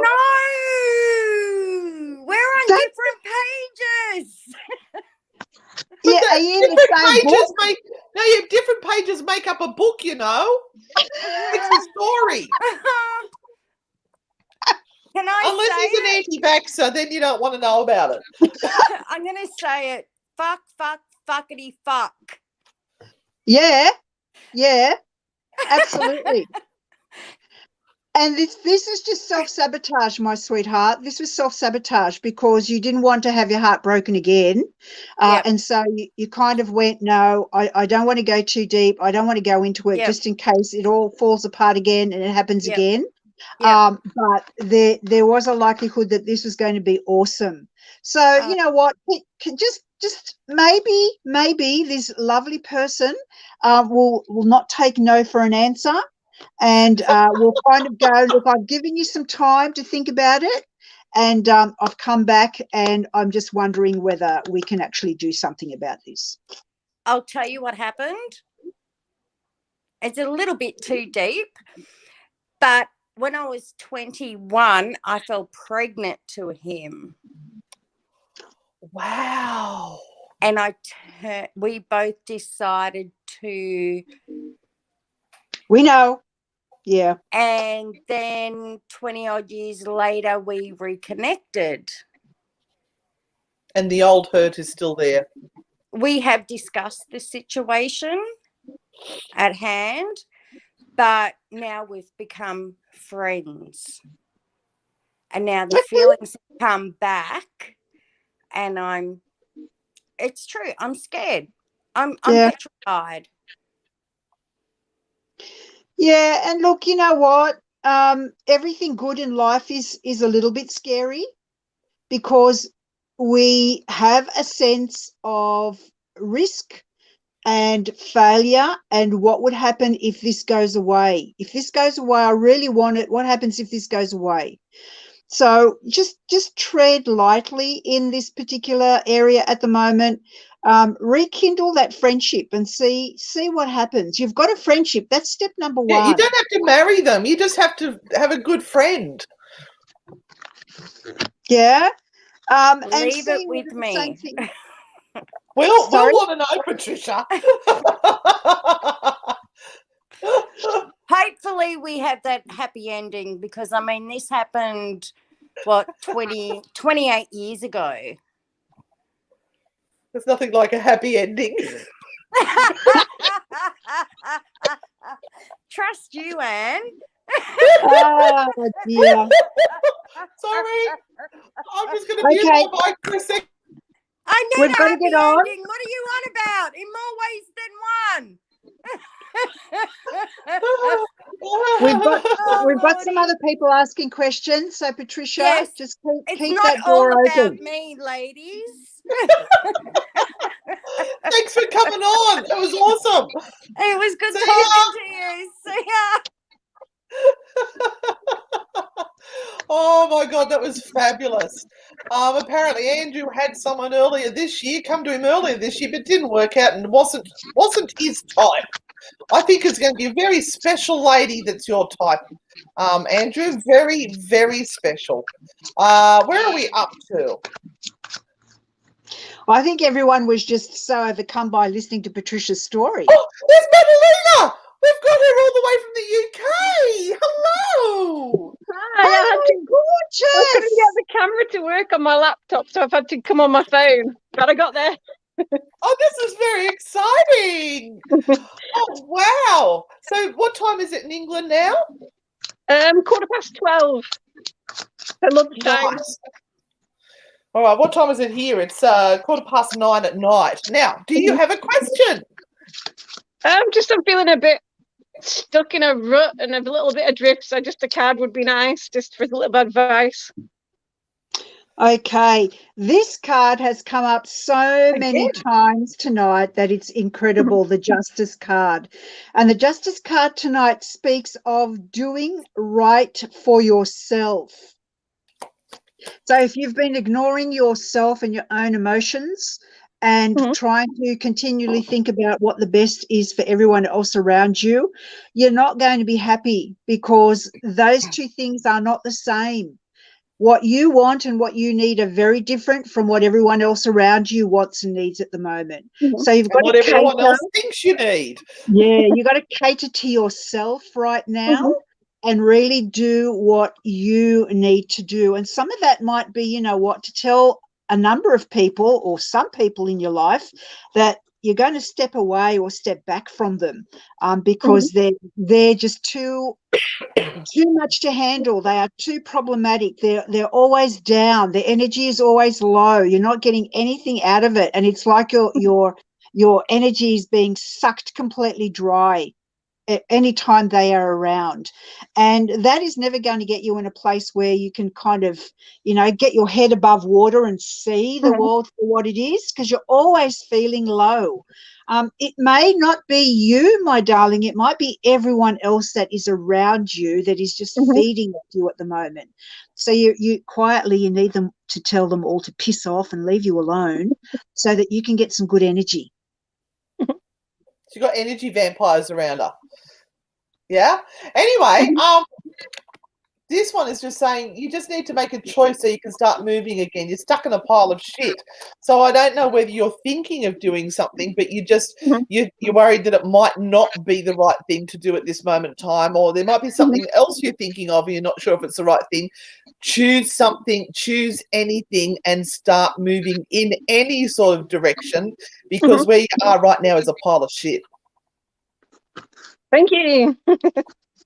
we're on different pages. Yeah, are you in the same book? No, different pages make up a book, you know. It's a story. Can I Unless say he's an anti-vaxxer, then you don't want to know about it. I'm going to say it. Fuck, fuckity, fuck. Yeah, absolutely. And this is just self-sabotage, my sweetheart. This was self-sabotage because you didn't want to have your heart broken again. And so you kind of went, no, I don't want to go too deep. I don't want to go into it just in case it all falls apart again and it happens again. But there was a likelihood that this was going to be awesome. So, you know what, just maybe this lovely person will not take no for an answer. And we'll kind of go, look, I've given you some time to think about it, and I've come back and I'm just wondering whether we can actually do something about this. I'll tell you what happened. It's a little bit too deep, but when I was 21, I fell pregnant to him. Wow. And we both decided to... We know. Yeah. And then 20 odd years later, we reconnected. And the old hurt is still there. We have discussed the situation at hand, but now we've become friends. And now the feelings have come back, and it's true, I'm scared. I'm petrified. Yeah, and look, you know what? Everything good in life is a little bit scary because we have a sense of risk and failure and what would happen if this goes away. If this goes away, I really want it. What happens if this goes away? So just tread lightly in this particular area at the moment. Rekindle that friendship and see what happens. You've got a friendship. That's step number one. Yeah, you don't have to marry them. You just have to have a good friend. Yeah. Leave it with me. We'll want to know, Patricia. Hopefully we have that happy ending because, I mean, this happened, 28 years ago. There's nothing like a happy ending. Trust you, Anne. Oh, dear. Sorry. I'm just going to mute my mic for a second. I need We've a got to happy get on. ending. What are you on about? In more ways than one. We've got some other people asking questions. So Patricia, just keep it's not that door all about open. me, ladies. Thanks for coming on. It was awesome. It was good See talking to you. See ya. Oh my God, that was fabulous. Apparently Andrew had someone earlier this year, come to him earlier this year, but didn't work out and wasn't his type. I think it's going to be a very special lady that's your type, Andrew. Very, very special. Where are we up to? I think everyone was just so overcome by listening to Patricia's story. Oh, there's Madalena. We've got her all the way from the UK. Hello. Hi, I couldn't get Gorgeous! the camera to work on my laptop, so I've had to come on my phone. But I got there. Oh, this is very exciting. Oh, wow. So what time is it in England now? 12:15. At lunchtime. Nice. All right, what time is it here? It's 9:15 at night. Now, do you have a question? I'm feeling a bit stuck in a rut and a little bit adrift, so just a card would be nice, just for a little bit of advice. Okay, this card has come up so many Again? times tonight that it's incredible, the Justice card. And the Justice card tonight speaks of doing right for yourself. So if you've been ignoring yourself and your own emotions and trying to continually think about what the best is for everyone else around you, you're not going to be happy, because those two things are not the same. What you want and what you need are very different from what everyone else around you wants and needs at the moment. So you've got What to everyone cater. else thinks you need. Yeah, you got to cater to yourself right now and really do what you need to do. And some of that might be, to tell a number of people or some people in your life that you're going to step away or step back from them, because they're just too much to handle. They are too problematic. They're always down. Their energy is always low. You're not getting anything out of it, and it's like your energy is being sucked completely dry at any time they are around. And that is never going to get you in a place where you can kind of, get your head above water and see the world for what it is, because you're always feeling low. It may not be you, my darling. It might be everyone else that is around you that is just feeding you at the moment. So you quietly, you need them to tell them all to piss off and leave you alone so that you can get some good energy. She got energy vampires around her. Yeah. Anyway, this one is just saying you just need to make a choice so you can start moving again. You're stuck in a pile of shit. So I don't know whether you're thinking of doing something, but you're worried that it might not be the right thing to do at this moment in time, or there might be something else you're thinking of and you're not sure if it's the right thing. Choose something, choose anything, and start moving in any sort of direction, because where you are right now is a pile of shit. Thank you. Does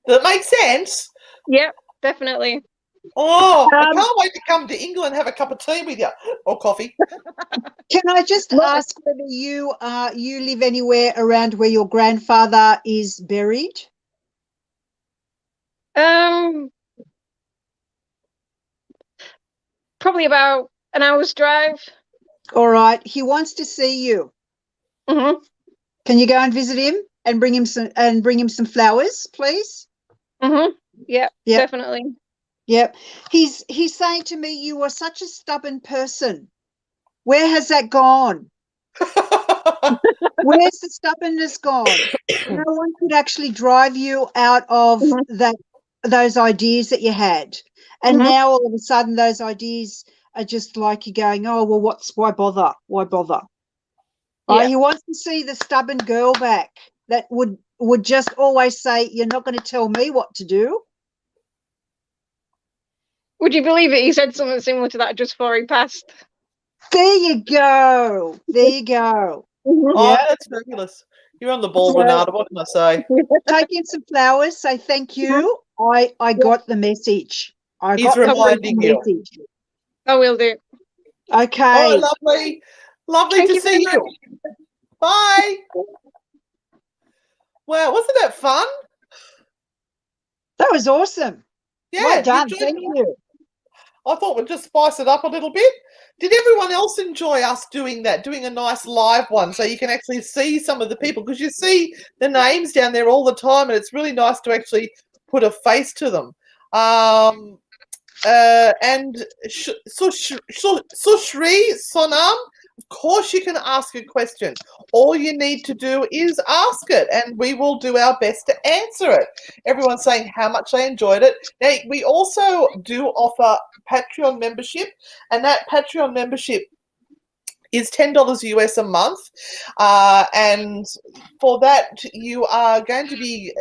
it make sense? Yep, definitely. Oh, I can't wait to come to England and have a cup of tea with you, or coffee. Can I just ask whether you live anywhere around where your grandfather is buried? Probably about an hour's drive. All right. He wants to see you. Can you go and visit him and bring him some flowers, please? Yep, definitely. Yep. He's saying to me, you are such a stubborn person. Where has that gone? Where's the stubbornness gone? No one could actually drive you out of those ideas that you had. And now all of a sudden those ideas are just like you're going, oh, well, why bother? Why bother? Right? He wants to see the stubborn girl back that would just always say, you're not going to tell me what to do. Would you believe it? He said something similar to that just before he passed. There you go. There you go. Oh, that's fabulous. You're on the ball, Renata. What can I say? Take in some flowers. Say thank you. I got the message. He's reminding you. I will do. Okay. Oh, lovely. Lovely to see you. Bye. Wow, wasn't that fun? That was awesome. Yeah. Well done. Thank you. I thought we'd just spice it up a little bit. Did everyone else enjoy us doing that, doing a nice live one so you can actually see some of the people? Because you see the names down there all the time, and it's really nice to actually put a face to them. And Sushri Sonam, of course you can ask a question. All you need to do is ask it, and we will do our best to answer it. Everyone's saying how much they enjoyed it. Now, we also do offer Patreon membership, and that Patreon membership is $10 US a month, and for that you are going to be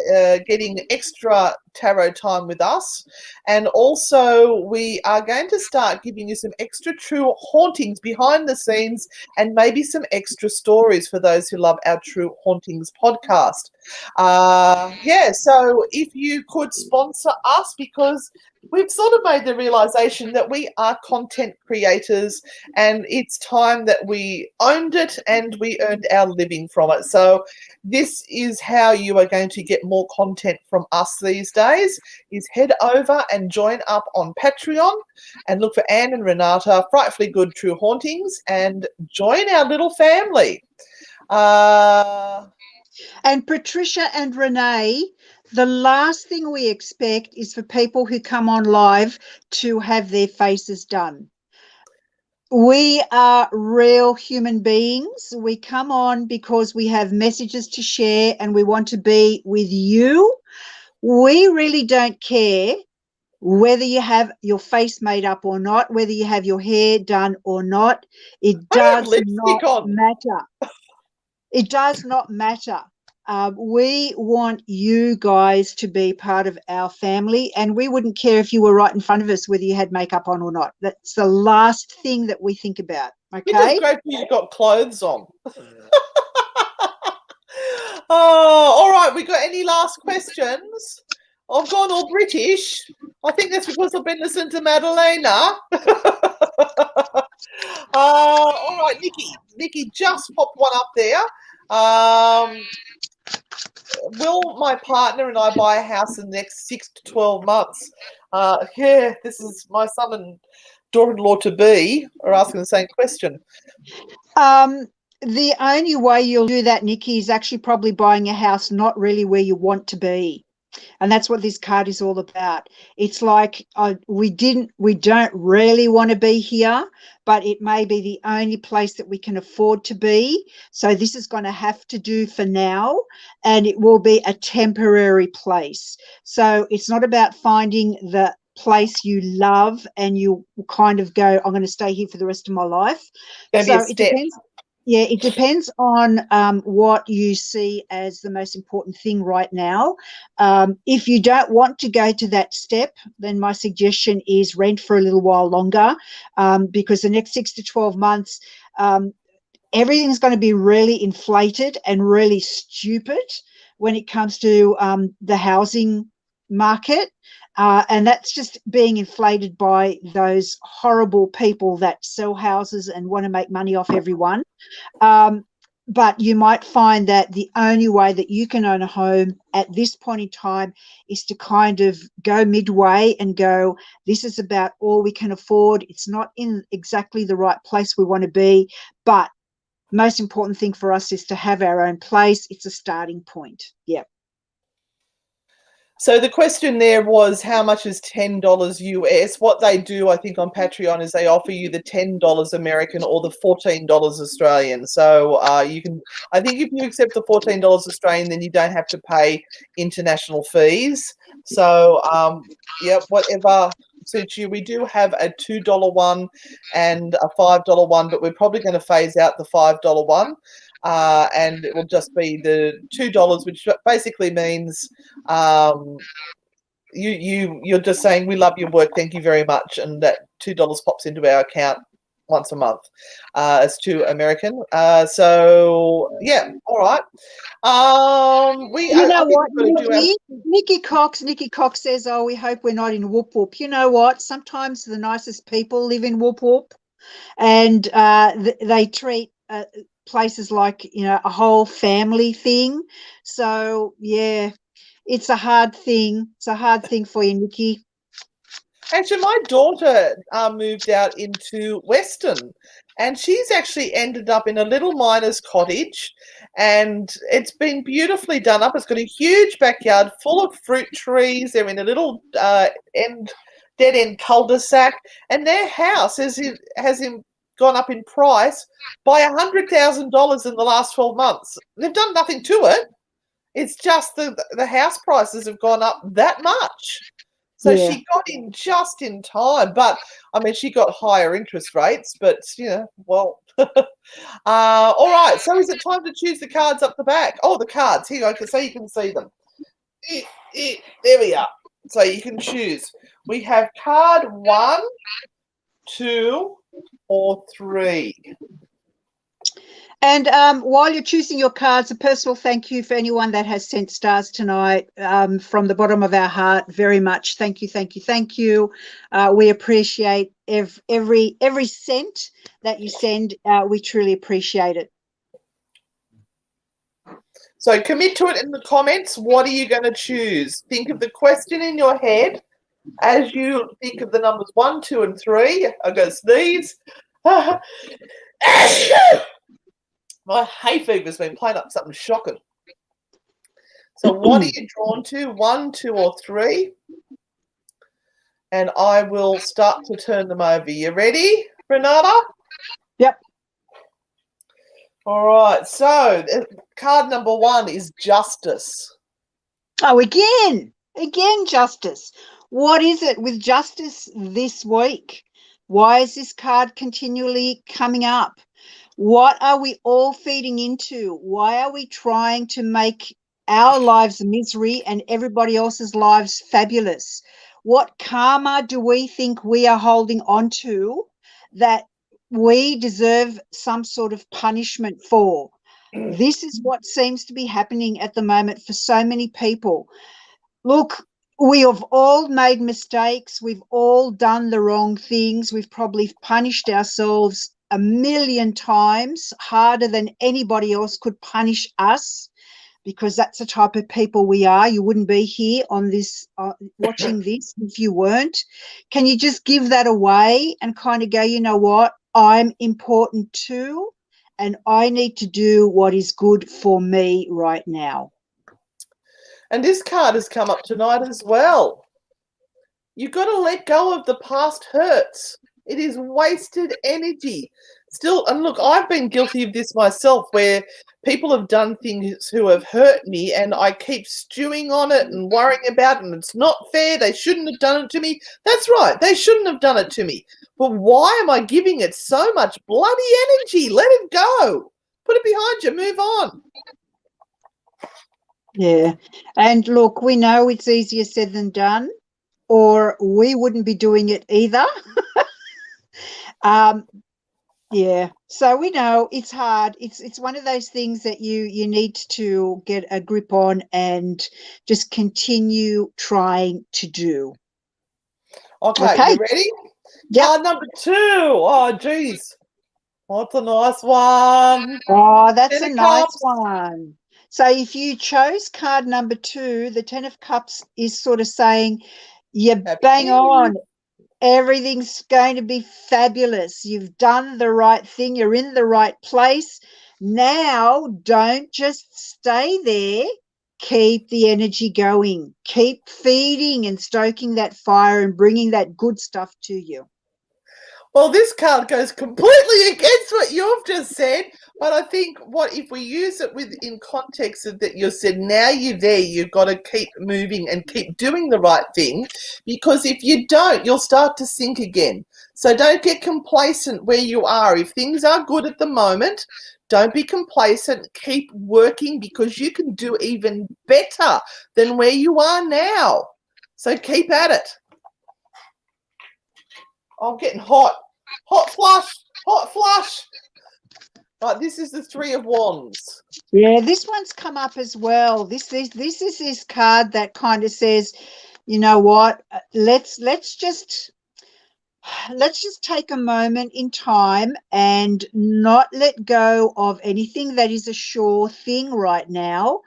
getting extra tarot time with us, and also we are going to start giving you some extra true hauntings behind the scenes, and maybe some extra stories for those who love our True Hauntings podcast. Yeah, so if you could sponsor us, because we've sort of made the realization that we are content creators, and it's time that we owned it and we earned our living from it. So this is how you are going to get more content from us these days, is head over and join up on Patreon and look for Anne and Renata, Frightfully Good True Hauntings, and join our little family. And Patricia and Renee, the last thing we expect is for people who come on live to have their faces done. We are real human beings. We come on because we have messages to share and we want to be with you. We really don't care whether you have your face made up or not, whether you have your hair done or not. It does not matter. It does not matter. We want you guys to be part of our family, and we wouldn't care if you were right in front of us, whether you had makeup on or not. That's the last thing that we think about, okay? It's great you've got clothes on. Oh, all right. We got any last questions? I've gone all British. I think that's because I've been listening to Madalena. All right, Nikki just popped one up there. Will my partner and I buy a house in the next 6 to 12 months? Yeah, this is my son and daughter-in-law to be are asking the same question. The only way you'll do that, Nikki, is actually probably buying a house not really where you want to be. And that's what this card is all about. It's like we don't really want to be here, but it may be the only place that we can afford to be. So this is going to have to do for now, and it will be a temporary place. So it's not about finding the place you love and you kind of go, I'm going to stay here for the rest of my life. So it depends. Yeah, it depends on what you see as the most important thing right now. If you don't want to go to that step, then my suggestion is rent for a little while longer, because the next 6 to 12 months, everything's going to be really inflated and really stupid when it comes to the housing market. And that's just being inflated by those horrible people that sell houses and want to make money off everyone. But you might find that the only way that you can own a home at this point in time is to kind of go midway and go, this is about all we can afford. It's not in exactly the right place we want to be, but most important thing for us is to have our own place. It's a starting point. Yep. So the question there was, how much is $10 US? What they do, I think, on Patreon is they offer you the $10 American or the $14 Australian. So you can, I think if you accept the $14 Australian, then you don't have to pay international fees. So, yeah, whatever suits you. We do have a $2 one and a $5 one, but we're probably going to phase out the $5 one. And it will just be the $2, which basically means you're just saying, we love your work, thank you very much, and that $2 pops into our account once a month as to American. So yeah, all right. You know what, Nikki Cox says, oh, we hope we're not in Whoop Whoop. You know what? Sometimes the nicest people live in Whoop Whoop, and they treat places like, you know, a whole family thing. So yeah, it's a hard thing. It's a hard thing for you, Nikki. Actually, my daughter moved out into Western, and she's actually ended up in a little miner's cottage, and it's been beautifully done up. It's got a huge backyard full of fruit trees. They're in a little dead end cul-de-sac, and their house has gone up in price by $100,000 in the last 12 months. They've done nothing to it. It's just the house prices have gone up that much. So Yeah. she got in just in time, but I mean, she got higher interest rates, but well. All right. So is it time to choose the cards up the back? Oh, the cards here. So you can see them. There we are. So you can choose. We have card 1, 2, or 3. And while you're choosing your cards, a personal thank you for anyone that has sent stars tonight, from the bottom of our heart. Very much. Thank you, thank you, thank you. We appreciate every cent that you send. We truly appreciate it. So commit to it in the comments. What are you going to choose? Think of the question in your head as you think of the numbers 1, 2, and 3. I go sneeze. My hay fever's been playing up something shocking. So what are you drawn to? 1, 2, or 3? And I will start to turn them over. You ready, Renata? Yep. All right. So card number 1 is justice. Oh, again, justice. What is it with justice this week? Why is this card continually coming up? What are we all feeding into? Why are we trying to make our lives misery and everybody else's lives fabulous? What karma do we think we are holding on to that we deserve some sort of punishment for? This is what seems to be happening at the moment for so many people. Look, we have all made mistakes. We've all done the wrong things. We've probably punished ourselves a million times harder than anybody else could punish us, because that's the type of people we are. You wouldn't be here on this, watching this if you weren't. Can you just give that away and kind of go, you know what, I'm important too, and I need to do what is good for me right now. And this card has come up tonight as well. You've got to let go of the past hurts. It is wasted energy. Still, and look, I've been guilty of this myself, where people have done things who have hurt me, and I keep stewing on it and worrying about it, and it's not fair. They shouldn't have done it to me. That's right. They shouldn't have done it to me. But why am I giving it so much bloody energy? Let it go. Put it behind you. Move on. Yeah. And look, we know it's easier said than done, or we wouldn't be doing it either. Yeah. So we know it's hard. It's one of those things that you need to get a grip on and just continue trying to do. Okay. You ready? Yep. Card number 2. Oh, geez. What's a nice one? Oh, that's Ten a of nice Cups. one. So if you chose card number 2, the 10 of Cups is sort of saying, you bang on. Everything's going to be fabulous. You've done the right thing. You're in the right place. Now, don't just stay there. Keep the energy going. Keep feeding and stoking that fire and bringing that good stuff to you. Well, this card goes completely against what you've just said, but I think if we use it in context of that you said, now you're there, you've got to keep moving and keep doing the right thing, because if you don't, you'll start to sink again. So don't get complacent where you are. If things are good at the moment, don't be complacent. Keep working, because you can do even better than where you are now. So keep at it. I'm getting hot. Hot flush. Right, this is the 3 of Wands. Yeah, this one's come up as well. This is this card that kind of says, you know what, let's just let's just take a moment in time and not let go of anything that is a sure thing right now.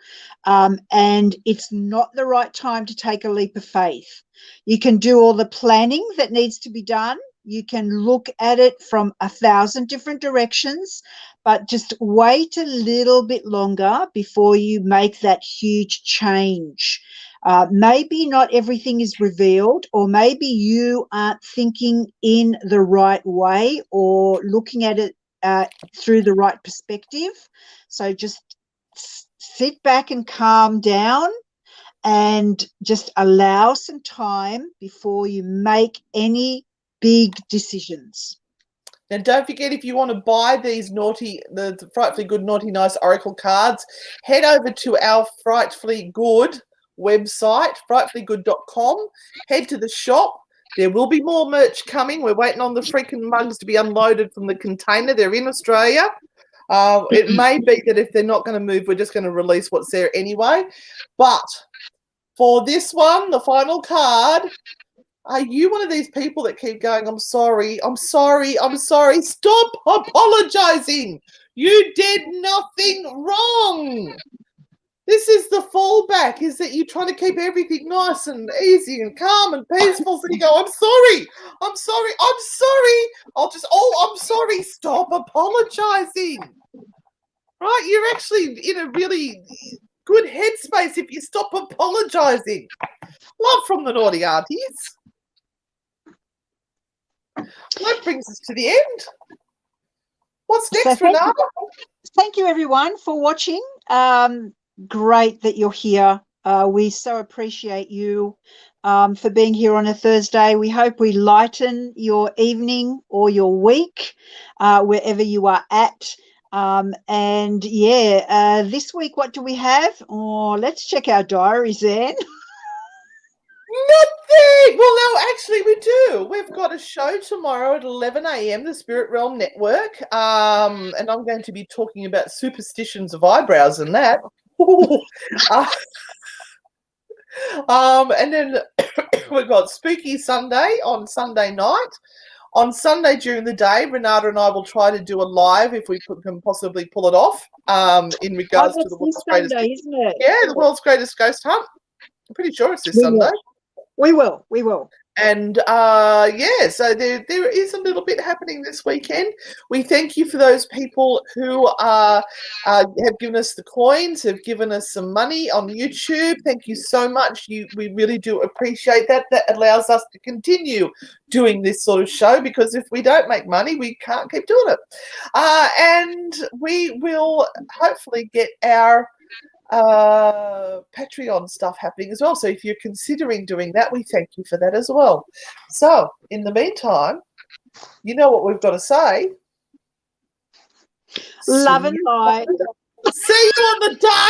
And it's not the right time to take a leap of faith. You can do all the planning that needs to be done. You can look at it from 1,000 different directions, but just wait a little bit longer before you make that huge change. Maybe not everything is revealed, or maybe you aren't thinking in the right way or looking at it through the right perspective. So just sit back and calm down and just allow some time before you make any big decisions. And don't forget, if you want to buy these the Frightfully Good Naughty Nice Oracle cards, head over to our Frightfully Good website, frightfullygood.com. Head to the shop. There will be more merch coming. We're waiting on the freaking mugs to be unloaded from the container. They're in Australia. It may be that if they're not going to move, we're just going to release what's there anyway. But for this one, the final card, are you one of these people that keep going, I'm sorry, I'm sorry, I'm sorry? Stop apologizing. You did nothing wrong. This is the fallback, is that you're trying to keep everything nice and easy and calm and peaceful. So you go, I'm sorry, I'm sorry, I'm sorry. I'm sorry. Stop apologizing. Right? You're actually in a really good headspace if you stop apologizing. Love from the naughty aunties. That brings us to the end. What's next, Renata? Thank you, everyone, for watching. Great that you're here. We so appreciate you for being here on a Thursday. We hope we lighten your evening or your week, wherever you are at. And yeah, this week, what do we have? Oh, let's check our diaries then. Nothing. Well, no, actually, we do. We've got a show tomorrow at 11 a.m. The Spirit Realm Network, and I'm going to be talking about superstitions of eyebrows and that. And then we've got Spooky Sunday on Sunday night. On Sunday during the day, Renata and I will try to do a live if we can possibly pull it off. In regards to the world's greatest, isn't it? Yeah, the world's greatest ghost hunt. I'm pretty sure it's this Sunday. We will. And yeah, so there is a little bit happening this weekend. We thank you for those people who have given us the coins, have given us some money on YouTube. Thank you so much. We really do appreciate that. That allows us to continue doing this sort of show, because if we don't make money, we can't keep doing it. And we will hopefully get our Patreon stuff happening as well. So if you're considering doing that, we thank you for that as well. So in the meantime, you know what we've got to say. Love and light. See you on the dark